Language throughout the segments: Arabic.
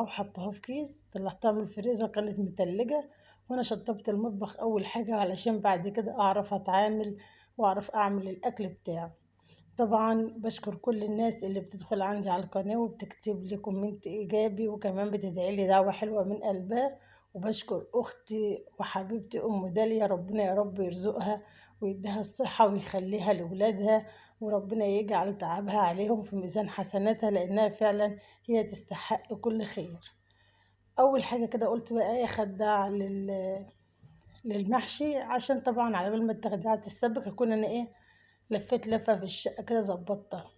مقطعاه وحطاها في كيس، طلعتها من الفريزر كانت متلجة، وانا شطبت المطبخ اول حاجة علشان بعد كده اعرف اتعامل واعرف اعمل الاكل بتاعي. طبعا بشكر كل الناس اللي بتدخل عندي على القناة وبتكتب لي كومنت إيجابي وكمان بتدعي لي دعوة حلوة من قلبها. وبشكر أختي وحبيبتي أم داليا، ربنا يا رب يرزقها ويديها الصحة ويخليها لولادها، وربنا يجعل تعبها عليهم في ميزان حسناتها لأنها فعلا هي تستحق كل خير. أول حاجة كده قلت بقى إيه خدها للمحشي، عشان طبعا على بال ما التخديعة تتسبك أكون أنا إيه لفيت لفة في الشقة كده ظبطتها.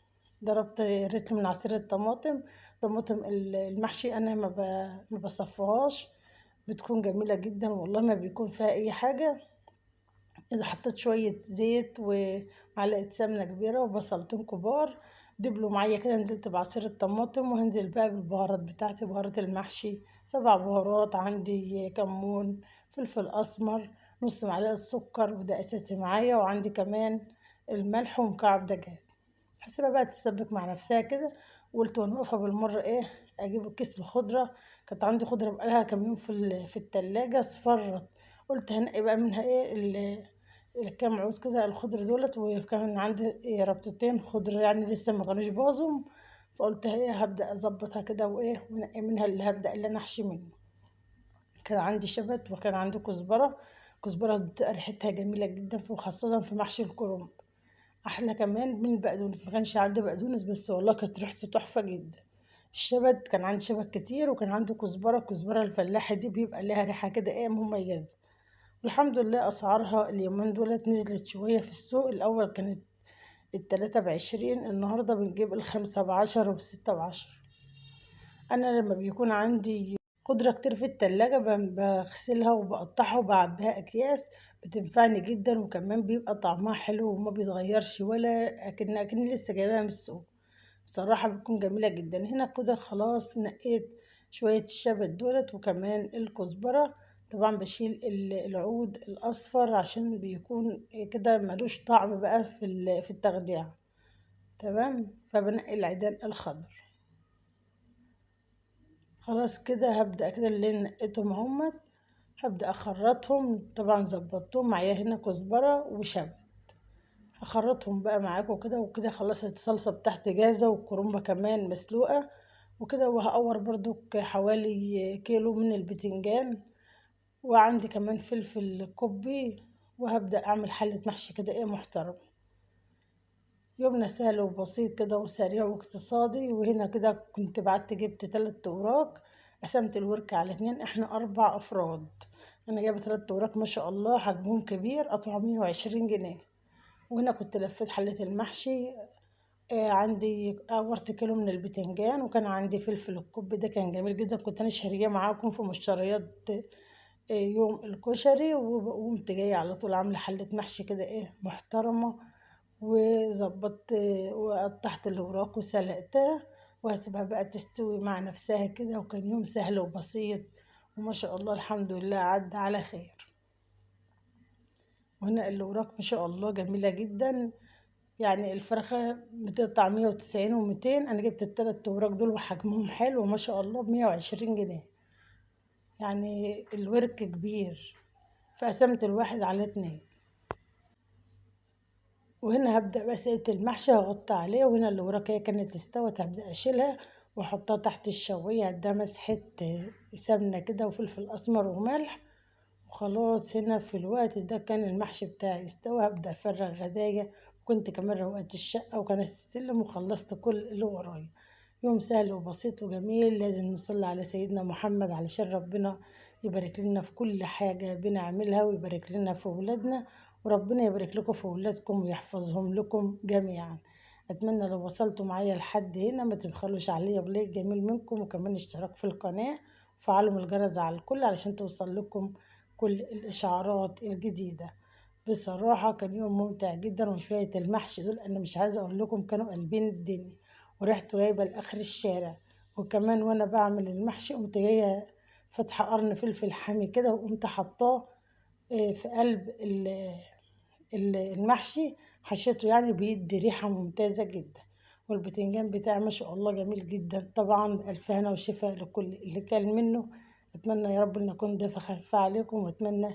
ضربت رتل من عصير الطماطم. طماطم المحشي أنا ما بصفهاش، بتكون جميلة جدا والله ما بيكون فيها أي حاجة. إذا حطيت شوية زيت ومعلقة سمنة كبيرة وبصلتين كبار دبلوا معايا كده، نزلت بعصير الطماطم وهنزل بقى بالبهارات بتاعتي، بهارات المحشي 7 بهارات عندي: كمون، فلفل أسمر، نص معلقة سكر وده أساسي معايا، وعندي كمان الملح ومكعب دجاج. هسيبها بقى تتسبك مع نفسها كده. وقلت وانا واقفة بالمرة ايه اجيب كيس الخضرة. كانت عندي خضرة بقالها كام يوم في التلاجة اصفرت، قلت هنقي بقى منها ايه الكام عود كده الخضر دولت، وكان عندي ربطتين خضر يعني لسه ما كانوش باظوا. فقلت ايه هبدأ اظبطها كده وايه ونقي منها اللي هبدأ اللي انا احشي منه. كان عندي شبت وكان عندي كزبرة. كزبرة بتبقى ريحتها جميلة جدا وخاصة في محشي الكرنب، احلى كمان من البقدونس. ما كانش عندي بقدونس بس والله كانت ريحته تحفة جدا. الشبت كان عندي شبت كتير وكان عندي كزبرة. الكزبرة الفلاحة دي بيبقى لها ريحة كده ايه مميزة. والحمد لله أسعارها اليومين دولت نزلت شوية في السوق. الأول كانت ال3 ب20، النهاردة بنجيب ال5 ب10 والست ب10. أنا لما بيكون عندي خضرة كتير في التلاجة بغسلها وبقطعها وبعبيها أكياس، بتنفعني جدا وكمان بيبقى طعمها حلو وما بيتغيرش ولا أكني لسه جايباها من السوق. بصراحة بتكون جميلة جدا. هنا كده خلاص نقيت شوية الشبت دولت وكمان الكزبرة. طبعا بشيل العود الأصفر عشان بيكون كده ملوش طعم بقى في التخديع. تمام، فبنقي العيدان الخضر. خلاص كده هبدأ كده اللي نقيتهم همت، هبدأ أخرطهم. طبعا ظبطتهم معايا هنا كزبرة وشبت، هخرطهم بقى معاكم كده. وكده خلصت الصلصة بتاعتي جاهزة والكرنبة كمان مسلوقة وكده. وهقور برضو حوالي كيلو من البتنجان، وعندي كمان فلفل كوبي. وهبدأ أعمل حلة محشي كده إيه محترم. يومنا سهل وبسيط كده وسريع واقتصادي. وهنا كده كنت بعت جبت 3 اوراق، قسمت الورك على 2، احنا 4 افراد. انا جايبه 3 اوراق ما شاء الله حجمهم كبير، قطعه 120 جنيه. وهنا كنت لفيت حلة المحشي. عندي قورت كيلو من البتنجان وكان عندي فلفل الكوب ده كان جميل جدا، كنت انا شاريه معاكم في مشتريات يوم الكشري. وقمت جايه على طول عامله حلة محشي كده ايه محترمة. وظبطت وقطعت الوراك وسلقتها وهسيبها بقى تستوي مع نفسها كده. وكان يوم سهل وبسيط وما شاء الله الحمد لله عدى على خير. وهنا الوراك ما شاء الله جميلة جدا. يعني الفرخة بتقطع 190 و200، أنا جبت ال3 اوراق دول وحجمهم حلو وما شاء الله ب120 جنيه. يعني الورك كبير، فقسمت الواحد على 2. وهنا هبدأ بقى سقة المحشي هغطي عليه. وهنا الوراكية كانت استوت هبدأ أشيلها وأحطها تحت الشواية ده مسحة سمنة كده وفلفل أسمر وملح. وخلاص هنا في الوقت ده كان المحشي بتاعي استوى، هبدأ أفرغ غدايا. وكنت كمان روقت الشقة وكانت تستلم وخلصت كل اللي ورايا. يوم سهل وبسيط وجميل. لازم نصلي على سيدنا محمد علشان ربنا يبارك لنا في كل حاجة بنعملها ويبارك لنا في ولادنا. وربنا يبارك لكم في ولادكم ويحفظهم لكم جميعا. أتمنى لو وصلتوا معايا لحد هنا ما تبخلوش عليا بلايك جميل منكم وكمان اشتراك في القناة وفعلوا الجرس على الكل علشان توصل لكم كل الإشعارات الجديدة. بصراحة كان يوم ممتع جدا. وشوية المحشي دول أنا مش عايزة أقول لكم كانوا قلبين الدنيا وريحته جايبة لآخر الشارع. وكمان وأنا بعمل المحشي قمت جاية فاتحة قرن فلفل حامي كده وقمت حطاه في قلب المحشي. حشيته يعني بيدي ريحة ممتازة جدا. والبتنجان بتاعي ما شاء الله جميل جدا. طبعا بألف هنا وشفاء لكل اللي كان منه. أتمنى يا رب إن أكون ضيفة خفيفة عليكم، وأتمنى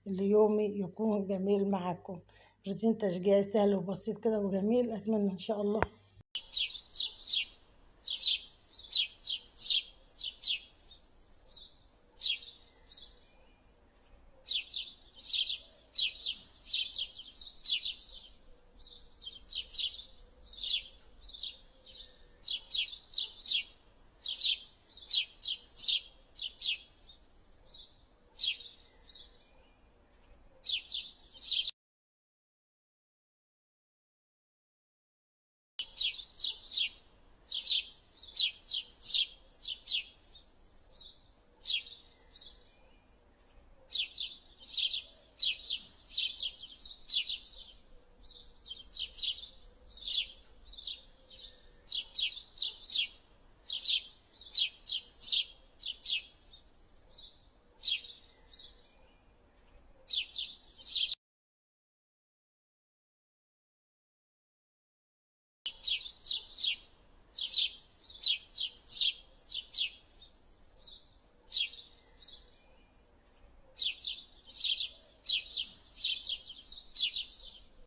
إن يومي يكون جميل معاكم. روتين تشجيعي سهل وبسيط كده وجميل، أتمنى إن شاء الله.